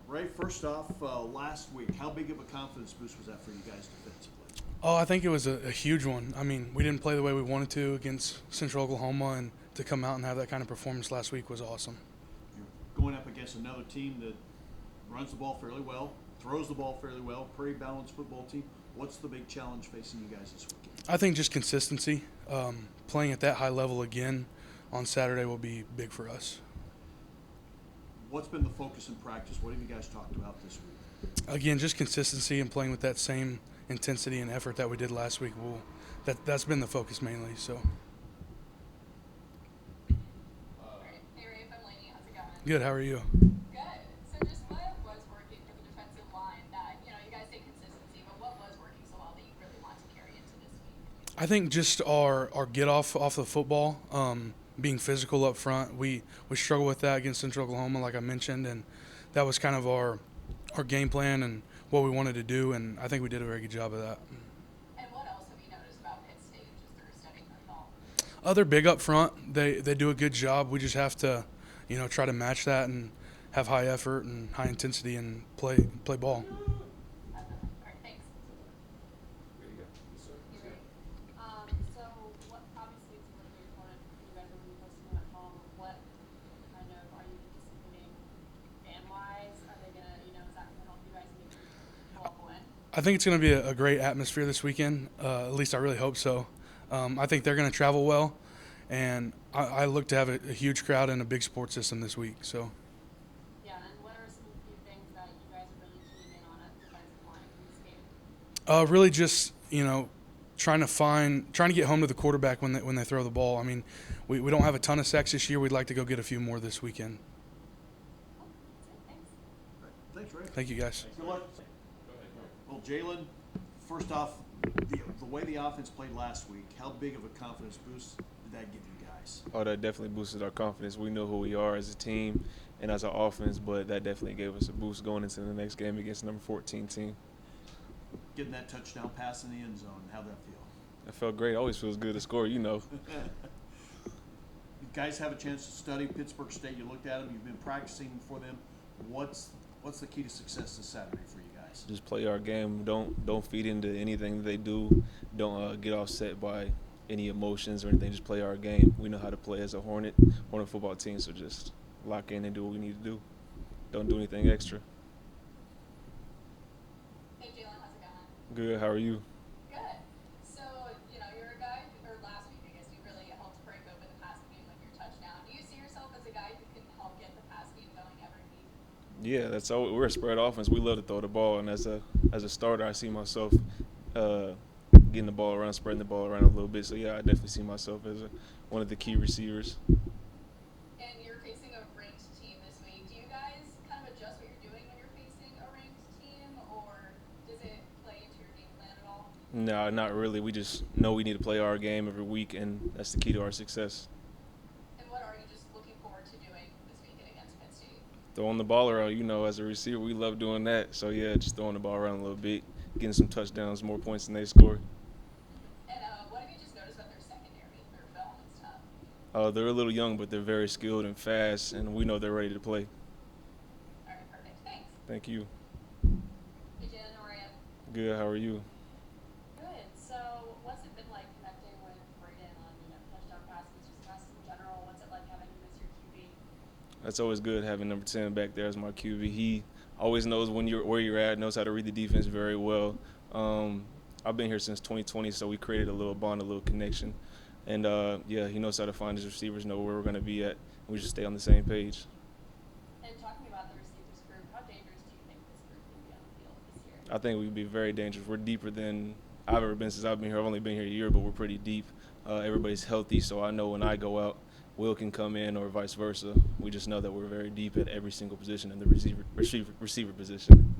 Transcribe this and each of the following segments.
Ray, first off, last week, how big of a confidence boost was that for you guys defensively? Oh, I think it was a huge one. I mean, we didn't play the way we wanted to against Central Oklahoma, and to come out and have that kind of performance last week was awesome. You're going up against another team that runs the ball fairly well, throws the ball fairly well, pretty balanced football team. What's the big challenge facing you guys this weekend? I think just consistency. Playing at that high level again on Saturday will be big for us. What's been the focus in practice? What have you guys talked about this week? Again, just consistency and playing with that same intensity and effort that we did last week. That's been the focus mainly. So Hey Rafe, I'm Lainey. How's it going? good. How are you? Good. So just what was working for the defensive line that, you guys say consistency, but what was working so well that you really want to carry into this week? I think just our get off the football, being physical up front. We struggle with that against Central Oklahoma, like I mentioned, and that was kind of our game plan and what we wanted to do, and I think we did a very good job of that. And what else have you noticed about Pitt State just through studying their ball? They're big up front. They do a good job. We just have to, try to match that and have high effort and high intensity and play ball. All right, thanks. Ready to go? Yes, sir. You ready? So what obviously it's really important for you guys when you're hosting them at home. What kind of are you anticipating fan wise? Are they gonna, is that gonna help you guys maybe walk away? I think it's going to be a great atmosphere this weekend. At least I really hope so. I think they're going to travel well, and I look to have a huge crowd and a big support system this week. So. Yeah, and what are some few things that you guys are really keying in on at the defensive line in this game? Really just, trying to get home to the quarterback when they throw the ball. I mean, we don't have a ton of sacks this year. We'd like to go get a few more this weekend. Oh, that's it. Thanks. All right, thanks, Ray. Thank you, guys. Good luck. Well, Jaylen, first off, the way the offense played last week, how big of a confidence boost did that give you guys? Oh, that definitely boosted our confidence. We know who we are as a team and as an offense, but that definitely gave us a boost going into the next game against number 14 team. Getting that touchdown pass in the end zone, how'd that feel? That felt great. Always feels good to score, You guys have a chance to study Pittsburg State. You looked at them. You've been practicing for them. What's the key to success this Saturday for you guys? Just play our game. Don't feed into anything that they do. Don't get offset by any emotions or anything. Just play our game. We know how to play as a Hornet football team, so just lock in and do what we need to do. Don't do anything extra. Hey Jaylen, how's it going? Good. How are you? Good. So, you're a guy, or last week, I guess, you really helped break open the pass game with your touchdown. Do you see yourself as a guy who can help get the pass game going every week? Yeah, that's all. We're a spread offense. We love to throw the ball, and as a starter, I see myself getting the ball around, spreading the ball around a little bit. So yeah, I definitely see myself as one of the key receivers. And you're facing a ranked team this week. Do you guys kind of adjust what you're doing when you're facing a ranked team, or does it play into your game plan at all? No, not really. We just know we need to play our game every week, and that's the key to our success. And what are you just looking forward to doing this weekend against Pitt State? Throwing the ball around, as a receiver, we love doing that. So yeah, just throwing the ball around a little bit, getting some touchdowns, more points than they score. And what have you just noticed about their secondary, their film and stuff? They're a little young, but they're very skilled and fast, and we know they're ready to play. All right, perfect. Thanks. Thank you. Hey Jaylen, how are you? Good. How are you? Good. So, what's it been like connecting with Braden on, touchdown passes, just passes in general? What's it like having him as your QB? That's always good having number 10 back there as my QB. He always knows where you're at, knows how to read the defense very well. I've been here since 2020, so we created a little bond, a little connection. And, he knows how to find his receivers, know where we're going to be at, and we just stay on the same page. And talking about the receivers group, how dangerous do you think this group can be on the field this year? I think we'd be very dangerous. We're deeper than I've ever been since I've been here. I've only been here a year, but we're pretty deep. Everybody's healthy, so I know when I go out, Will can come in or vice versa. We just know that we're very deep at every single position in the receiver position.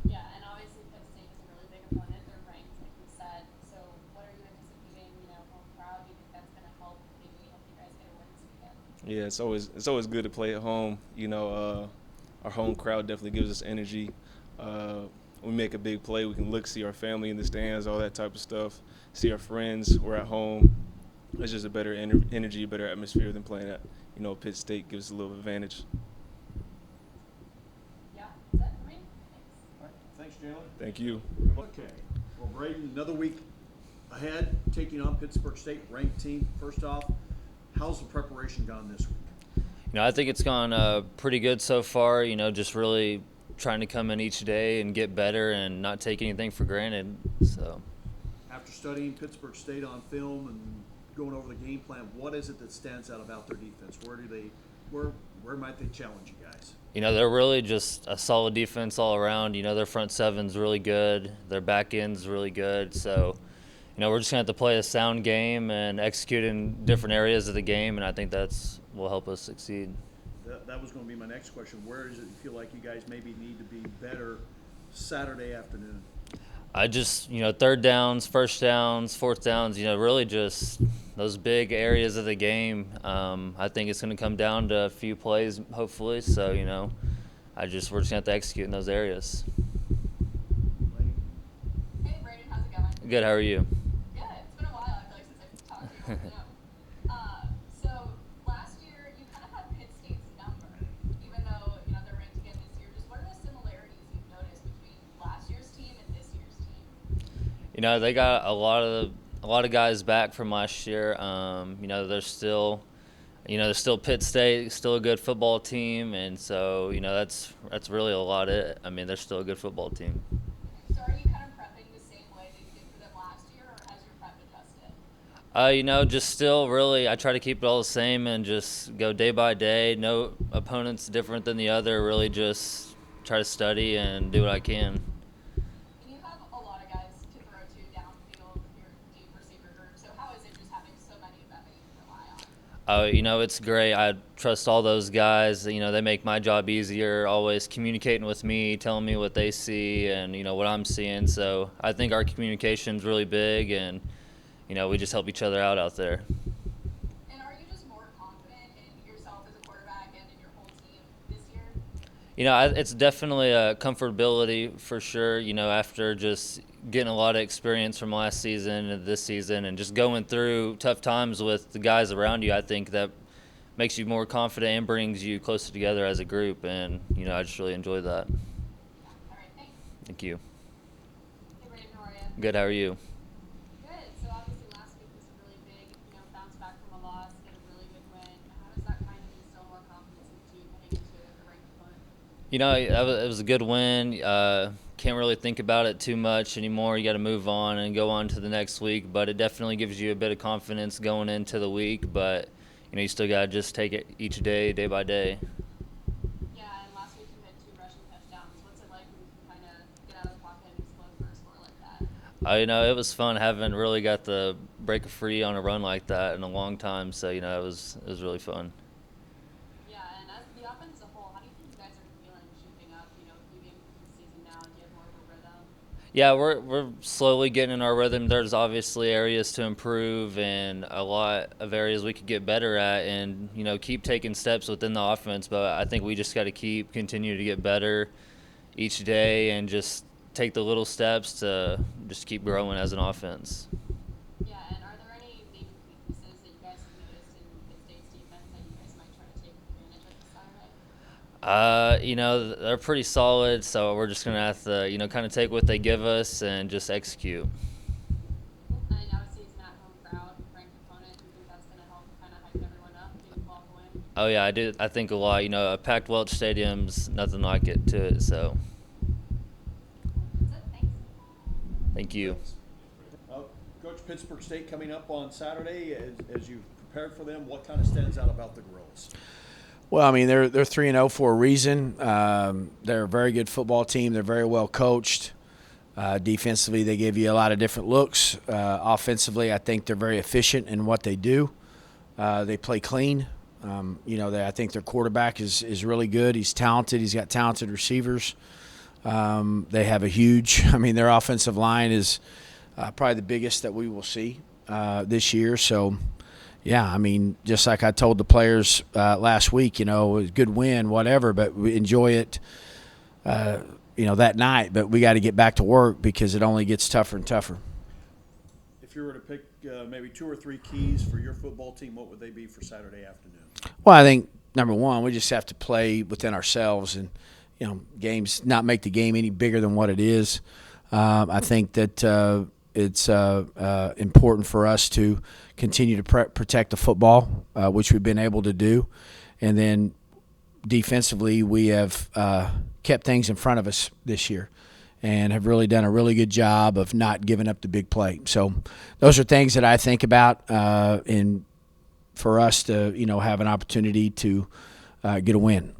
Yeah, and obviously Pitt State is a really big opponent. They're ranked, like you said. So what are you anticipating, home crowd? Do you think that's going to help you guys get a win this weekend? Yeah, it's always good to play at home. Our home crowd definitely gives us energy. We make a big play, we can see our family in the stands, all that type of stuff, see our friends. We're at home. It's just a better energy, a better atmosphere than playing at, Pitt State gives us a little advantage. Yeah. Jaylen. Thank you. Okay. Well, Braden, another week ahead, taking on Pittsburg State, ranked team. First off, how's the preparation gone this week? I think it's gone pretty good so far. Just really trying to come in each day and get better and not take anything for granted. So, After studying Pittsburg State on film and going over the game plan, what is it that stands out about their defense? Where might they challenge you guys? they're really just a solid defense all around. Their front seven's really good. Their back end's really good. So, we're just going to have to play a sound game and execute in different areas of the game, and I think that's will help us succeed. That was going to be my next question. Where does it feel like you guys maybe need to be better Saturday afternoon? I just, third downs, first downs, fourth downs, really just those big areas of the game. I think it's going to come down to a few plays, hopefully. So, we're just going to have to execute in those areas. Hey, Braden, how's it going? Good, how are you? Good. It's been a while, I feel like, since I've talked to you. So last year you kind of had Pitt State's number, even though they're ranked again this year. Just what are the similarities you've noticed between last year's team and this year's team? They got a lot of guys back from last year. They're still Pitt State, still a good football team, and so that's really a lot of it. I mean, they're still a good football team. So are you kind of prepping the same way that you did for them last year, or has your prep adjusted? Just still really, I try to keep it all the same and just go day by day. No opponent's different than the other. Really just try to study and do what I can. And you have a lot of guys to throw to downfield with your deep receiver group. So how is it just having so many of them that you can rely on? It's great. I trust all those guys. They make my job easier, always communicating with me, telling me what they see and, what I'm seeing. So I think our communication's really big and, we just help each other out there. And are you just more confident in yourself as a quarterback and in your whole team this year? It's definitely a comfortability for sure, after just getting a lot of experience from last season and this season and just going through tough times with the guys around you. I think that makes you more confident and brings you closer together as a group, and I just really enjoy that. All right, thanks. Thank you. Hey, Braden, how are you? Good, how are you? Good. So obviously last week was a really big, bounce back from a loss, get a really good win. How does that kind of instill more confidence in the team heading into the ranked opponent? It was a good win. Can't really think about it too much anymore. You got to move on and go on to the next week, but it definitely gives you a bit of confidence going into the week, but you still got to just take it each day, day by day. Yeah, and last week you had 2 rushing touchdowns. What's it like when you can kind of get out of the pocket and explode for a score like that? It was fun. Haven't really got the break free on a run like that in a long time, so it was really fun. Yeah, and as the offense as a whole, how do you think you guys are feeling shaping up, a few games into the season now, and do you have more of a rhythm? Yeah, we're slowly getting in our rhythm. There's obviously areas to improve and a lot of areas we could get better at and, keep taking steps within the offense. But I think we just got to continue to get better each day and just take the little steps to just keep growing as an offense. Yeah, and are there any maybe weaknesses that you guys have noticed in Pitt State's defense that you guys might try to take advantage of this Saturday? They're pretty solid, so we're just going to have to, kind of take what they give us and just execute. And obviously it's an at-home crowd, ranked opponent. Do you think that's going to help kind of hype everyone up, get the ball win? Oh, yeah, I do. I think a lot. A packed Welch Stadium's nothing like it to it, so That's it. Thanks. thank you. Coach, Pittsburg State coming up on Saturday. As you've prepared for them, what kind of stands out about the Gorillas? Well, I mean, they're 3-0 for a reason. They're a very good football team. They're very well coached. Defensively, they give you a lot of different looks. Offensively, I think they're very efficient in what they do. They play clean. I think their quarterback is really good. He's talented. He's got talented receivers. They have their offensive line is probably the biggest that we will see this year. So, yeah, just like I told the players last week, it was a good win, whatever, but we enjoy it, that night. But we got to get back to work because it only gets tougher and tougher. If you were to pick maybe 2 or 3 keys for your football team, what would they be for Saturday afternoon? Well, I think, number one, we just have to play within ourselves and, games not make the game any bigger than what it is. I think that it's important for us to continue to protect the football, which we've been able to do. And then defensively, we have kept things in front of us this year and have really done a really good job of not giving up the big play. So those are things that I think about and for us to, have an opportunity to get a win.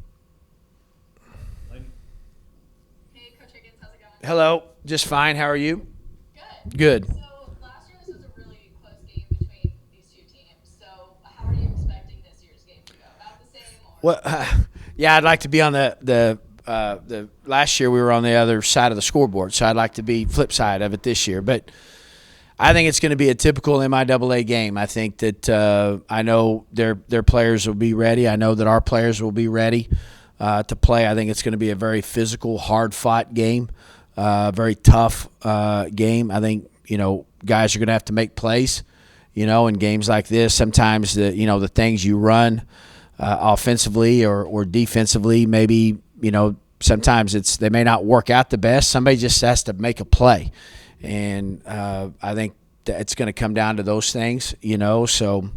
Hey, Coach Higgins, how's it going? Hello. Just fine. How are you? Good. Good. So last year this was a really close game between these two teams. So how are you expecting this year's game to go? About the same? Or? Well, yeah, I'd like to be on the last year we were on the other side of the scoreboard, so I'd like to be flip side of it this year. But I think it's going to be a typical MIAA game. I think that I know their players will be ready. I know that our players will be ready to play. I think it's going to be a very physical, hard-fought game, very tough game. I think, guys are going to have to make plays, in games like this. Sometimes the things you run offensively or defensively, maybe, sometimes they may not work out the best. Somebody just has to make a play. And I think that it's going to come down to those things, So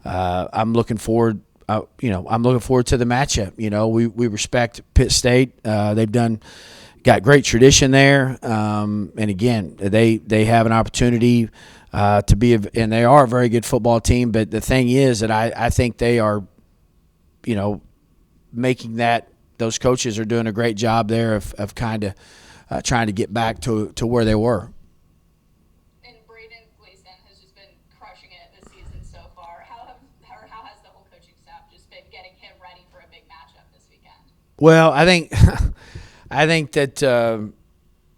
I'm looking forward. I'm looking forward to the matchup. We respect Pitt State. They've got great tradition there, and again, they have an opportunity to be, and they are a very good football team. But the thing is that I think they are, making that. Those coaches are doing a great job there of kind of trying to get back to where they were. And Braden Gleason has just been crushing it this season so far. How has the whole coaching staff just been getting him ready for a big matchup this weekend? Well, I think that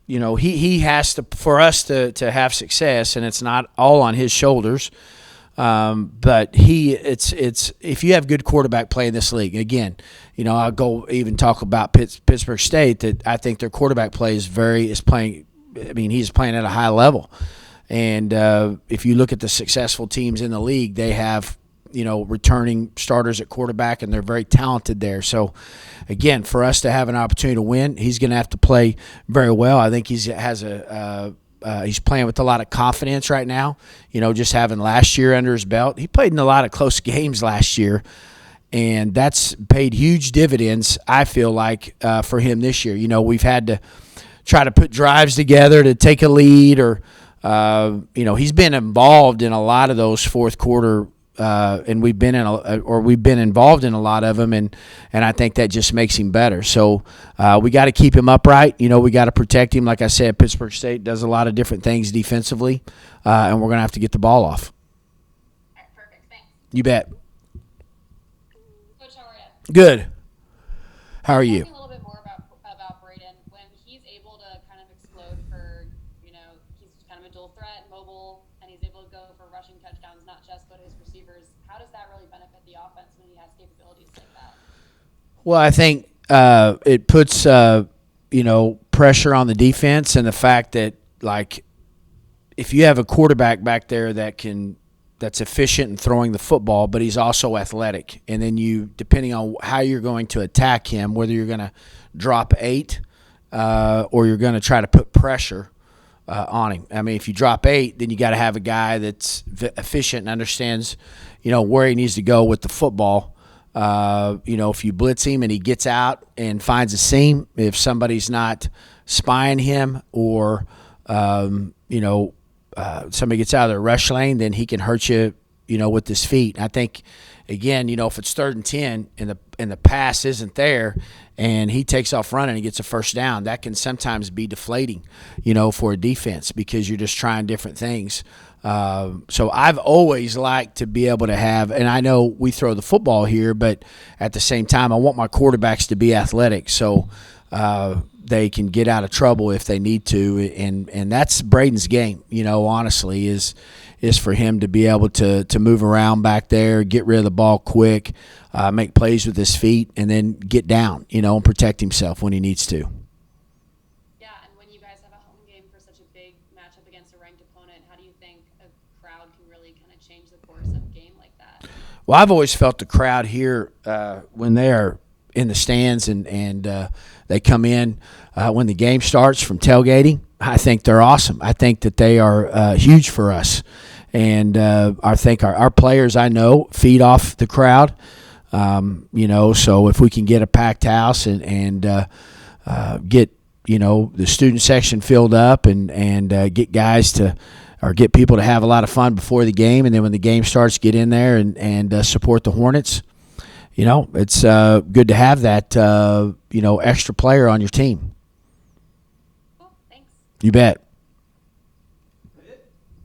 he has to, for us to have success, and it's not all on his shoulders. But it's if you have good quarterback play in this league, again, I'll go even talk about Pittsburg State, that I think their quarterback play is playing. I mean, he's playing at a high level, and if you look at the successful teams in the league, they have returning starters at quarterback, and they're very talented there. So, again, for us to have an opportunity to win, he's going to have to play very well. I think he's playing with a lot of confidence right now, just having last year under his belt. He played in a lot of close games last year, and that's paid huge dividends, I feel like, for him this year. We've had to try to put drives together to take a lead, or, he's been involved in a lot of those fourth quarter and we've been involved in a lot of them, and I think that just makes him better. So we got to keep him upright. We got to protect him. Like I said, Pittsburg State does a lot of different things defensively, and we're going to have to get the ball off. All right, perfect. Thanks. You bet. Coach, how are you? Good. How are you? Talking a little bit more about Braden, when he's able to kind of explode for, he's kind of a dual threat, mobile, and he's able to go for rushing touchdowns, not just but his receivers. How does that really benefit the offense when he has capabilities like that? Well, I think it puts pressure on the defense, and the fact that, like, if you have a quarterback back there that's efficient in throwing the football, but he's also athletic, and then depending on how you're going to attack him, whether you're going to drop 8 or you're going to try to put pressure on him. I mean, if you drop 8, then you got to have a guy that's efficient and understands, where he needs to go with the football. If you blitz him and he gets out and finds a seam, if somebody's not spying him, or somebody gets out of the rush lane, then he can hurt you, with his feet. I think, again, if it's 3rd and 10 and the pass isn't there, and he takes off running and gets a first down, that can sometimes be deflating, for a defense, because you're just trying different things. So I've always liked to be able to have, and I know we throw the football here, but at the same time, I want my quarterbacks to be athletic, so they can get out of trouble if they need to, and that's Braden's game. Honestly, is for him to be able to move around back there, get rid of the ball quick, make plays with his feet, and then get down, and protect himself when he needs to. Yeah, and when you guys have a home game for such a big matchup against a ranked opponent, how do you think a crowd can really kind of change the course of a game like that? Well, I've always felt the crowd here when they are in the stands and they come in when the game starts from tailgating. I think they're awesome. I think that they are huge for us. And I think our players, I know, feed off the crowd. So if we can get a packed house and get, the student section filled up and get guys or get people to have a lot of fun before the game, and then when the game starts, get in there and support the Hornets. It's good to have that, extra player on your team. Cool. Thanks. You bet.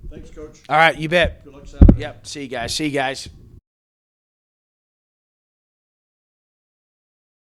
Thanks, Coach. All right, you bet. Good luck Saturday. Yep. See you guys.